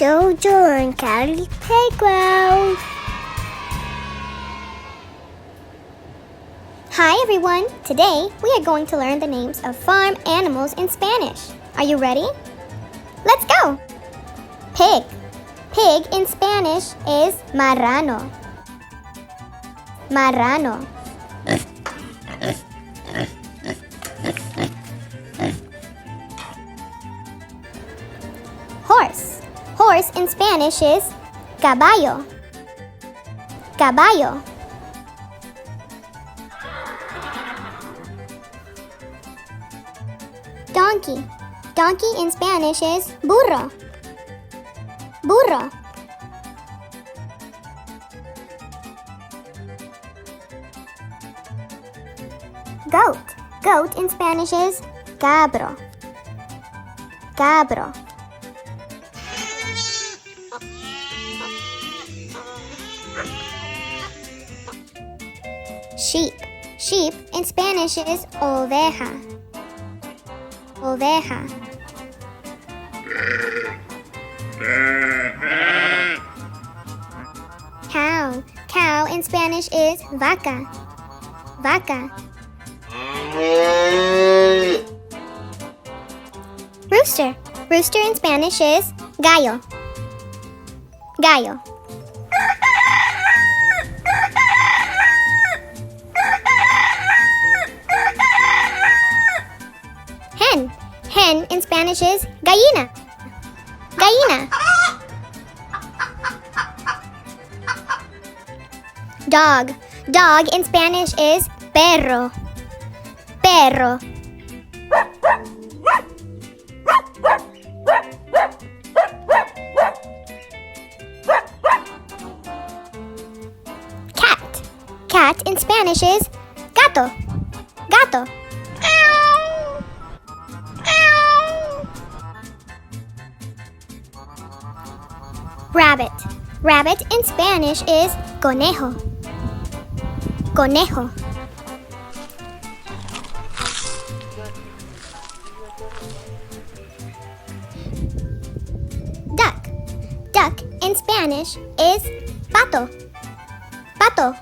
Jojo and Callie playground. Hi everyone! Today we are going to learn the names of farm animals in Spanish. Are you ready? Let's go! Pig. Pig in Spanish is marrano. Marrano. Horse. Horse in Spanish is caballo. Caballo. Donkey. Donkey in Spanish is burro. Burro. Goat. Goat in Spanish is cabro. Cabro. Sheep. Sheep in Spanish is oveja. Oveja. Cow. Cow in Spanish is vaca. Vaca. Rooster. Rooster in Spanish is gallo. Gallo. Hen. Hen in Spanish is gallina. Gallina. Dog. Dog in Spanish is perro. Perro. Cat. Cat in Spanish is gato. Gato. Rabbit. Rabbit in Spanish is conejo. Conejo. Duck. Duck in Spanish is pato. Pato.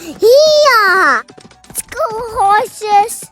Yeah! Let's go, horses!